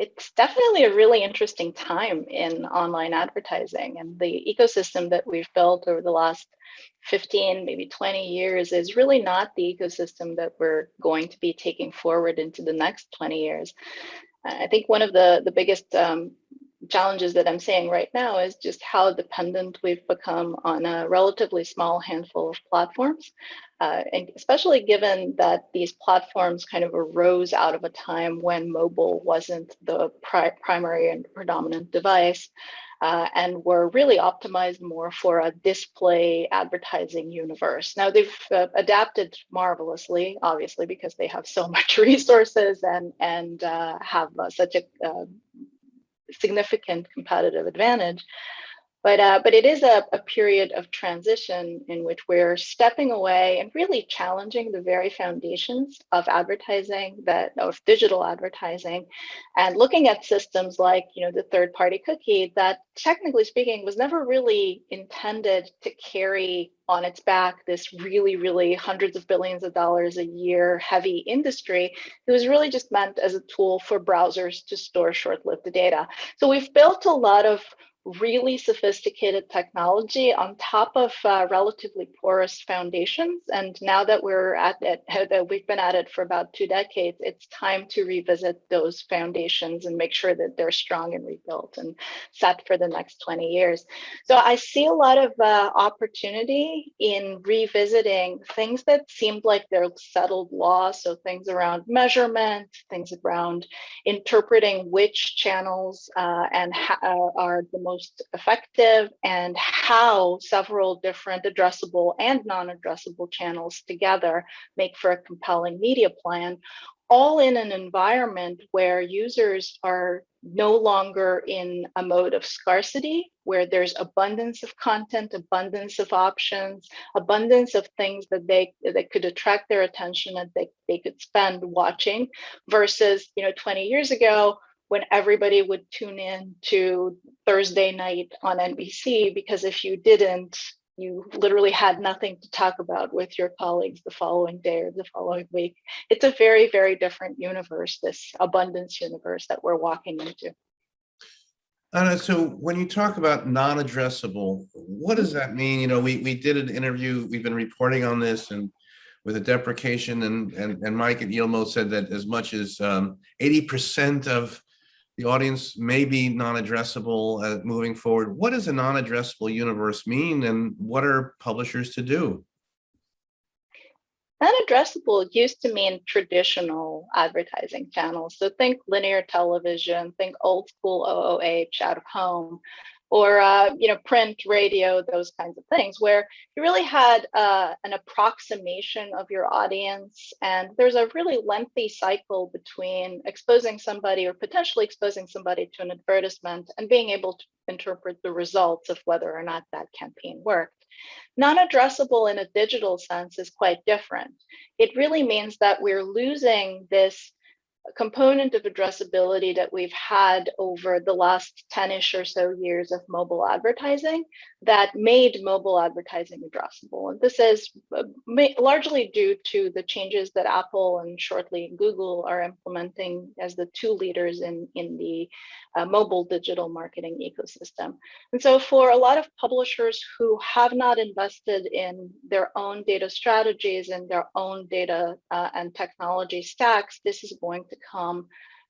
It's definitely a really interesting time in online advertising, and the ecosystem that we've built over the last 15, maybe 20 years is really not the ecosystem that we're going to be taking forward into the next 20 years. I think one of the biggest challenges that I'm seeing right now is just how dependent we've become on a relatively small handful of platforms. And especially given that these platforms kind of arose out of a time when mobile wasn't the primary and predominant device, and were really optimized more for a display advertising universe. Now they've adapted marvelously, obviously, because they have so much resources and have such a significant competitive advantage. But it is a period of transition in which we're stepping away and really challenging the very foundations of advertising, of digital advertising, and looking at systems like the third-party cookie that, technically speaking, was never really intended to carry on its back this really, really hundreds of billions of dollars a year heavy industry. It was really just meant as a tool for browsers to store short-lived data. So we've built a lot of really sophisticated technology on top of relatively porous foundations. And now that we're at it, that we've been at it for about 2 decades, it's time to revisit those foundations and make sure that they're strong and rebuilt and set for the next 20 years. So I see a lot of opportunity in revisiting things that seemed like they're settled law. So things around measurement, things around interpreting which channels and are the most effective, and how several different addressable and non-addressable channels together make for a compelling media plan, all in an environment where users are no longer in a mode of scarcity, where there's abundance of content, abundance of options, abundance of things that could attract their attention and they could spend watching, versus 20 years ago, when everybody would tune in to Thursday night on NBC, because if you didn't, you literally had nothing to talk about with your colleagues the following day or the following week. It's a very, very different universe, this abundance universe that we're walking into. Anna, so when you talk about non-addressable, what does that mean? We did an interview, we've been reporting on this, and with a deprecation, and Mike at Yilmo said that as much as 80% of the audience may be non-addressable moving forward. What does a non-addressable universe mean, and what are publishers to do? Non-addressable used to mean traditional advertising channels. So think linear television, think old school OOH, out of home, or print, radio, those kinds of things, where you really had an approximation of your audience. And there's a really lengthy cycle between exposing somebody or potentially exposing somebody to an advertisement and being able to interpret the results of whether or not that campaign worked. Non-addressable in a digital sense is quite different. It really means that we're losing this component of addressability that we've had over the last 10-ish or so years of mobile advertising that made mobile advertising addressable. And this is largely due to the changes that Apple and shortly Google are implementing as the 2 leaders in the mobile digital marketing ecosystem. And so for a lot of publishers who have not invested in their own data strategies and their own data and technology stacks, this is going to come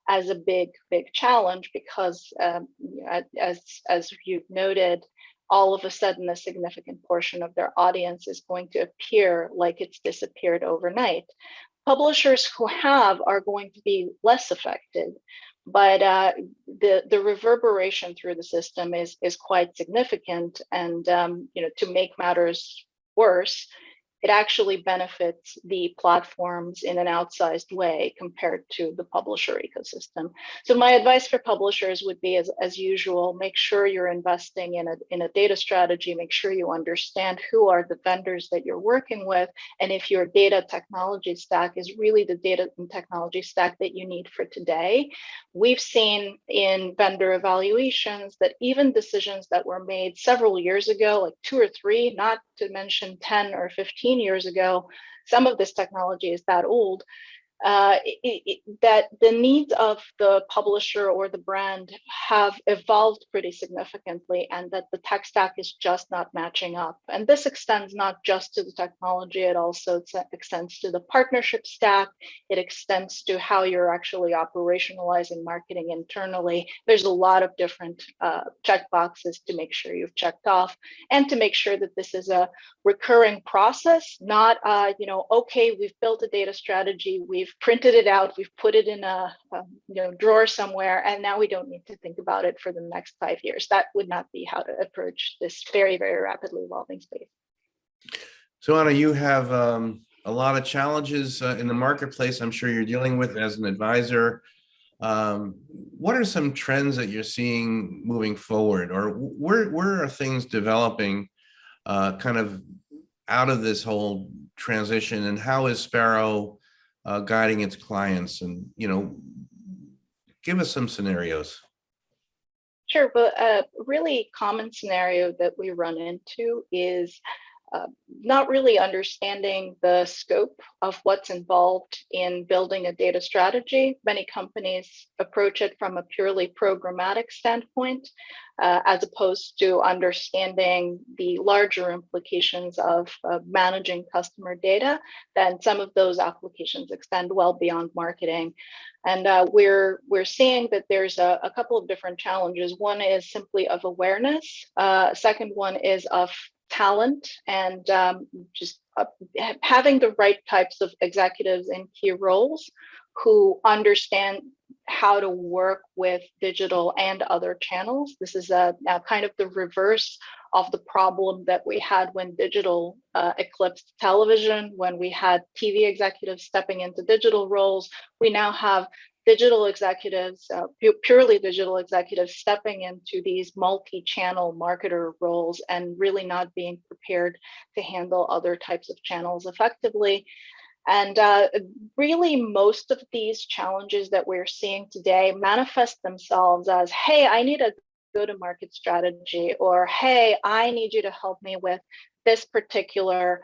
as a big challenge, because as you've noted, all of a sudden a significant portion of their audience is going to appear like it's disappeared overnight. Publishers who are going to be less affected, but the reverberation through the system is quite significant. And to make matters worse, it actually benefits the platforms in an outsized way compared to the publisher ecosystem. So my advice for publishers would be, as usual, make sure you're investing in a data strategy, make sure you understand who are the vendors that you're working with, and if your data technology stack is really the data and technology stack that you need for today. We've seen in vendor evaluations that even decisions that were made several years ago, like 2 or 3, not to mention 10 or 15 years ago, some of this technology is that old, that the needs of the publisher or the brand have evolved pretty significantly, and that the tech stack is just not matching up. And this extends not just to the technology, it also extends to the partnership stack. It extends to how you're actually operationalizing marketing internally. There's a lot of different checkboxes to make sure you've checked off, and to make sure that this is a recurring process, not, okay, we've built a data strategy, we've printed it out, we've put it in a drawer somewhere, and now we don't need to think about it for the next 5 years. That would not be how to approach this very, very rapidly evolving space. So Anna, you have a lot of challenges in the marketplace I'm sure you're dealing with as an advisor. What are some trends that you're seeing moving forward, or where are things developing kind of out of this whole transition, and how is Sparrow guiding its clients? And give us some scenarios. Sure, but a really common scenario that we run into is not really understanding the scope of what's involved in building a data strategy. Many companies approach it from a purely programmatic standpoint, as opposed to understanding the larger implications of managing customer data. Then some of those applications extend well beyond marketing. And we're seeing that there's a couple of different challenges. One is simply of awareness. Second one is of talent, and just having the right types of executives in key roles who understand how to work with digital and other channels. This is now kind of the reverse of the problem that we had when digital eclipsed television, when we had TV executives stepping into digital roles. We now have digital executives, purely digital executives, stepping into these multi-channel marketer roles and really not being prepared to handle other types of channels effectively. And really, most of these challenges that we're seeing today manifest themselves as, hey, I need a go-to-market strategy, or hey, I need you to help me with this particular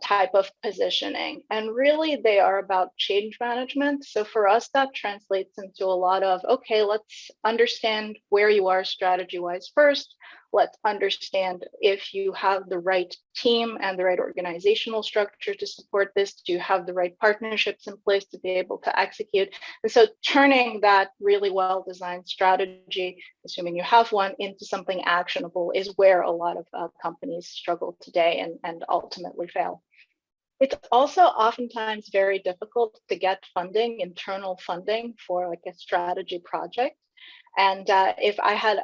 type of positioning. And really, they are about change management. So for us, that translates into a lot of, okay, let's understand where you are strategy-wise first. Let's understand if you have the right team and the right organizational structure to support this. Do you have the right partnerships in place to be able to execute? And so turning that really well-designed strategy, assuming you have one, into something actionable is where a lot of companies struggle today and ultimately fail. It's also oftentimes very difficult to get funding, internal funding, for like a strategy project. And if I had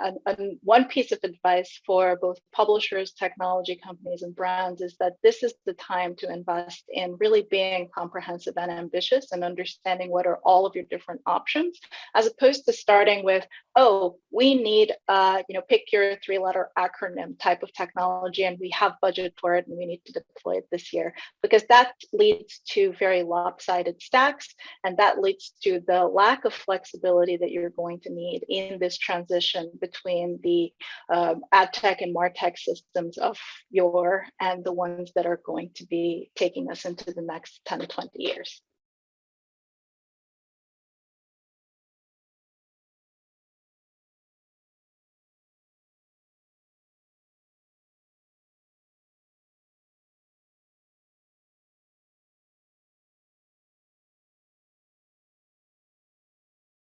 one piece of advice for both publishers, technology companies, and brands, is that this is the time to invest in really being comprehensive and ambitious and understanding what are all of your different options, as opposed to starting with, oh, we need, pick your 3-letter acronym type of technology, and we have budget for it, and we need to deploy it this year, because that leads to very lopsided stacks, and that leads to the lack of flexibility that you're going to need in this transition between the ad tech and martech systems of and the ones that are going to be taking us into the next 10 to 20 years.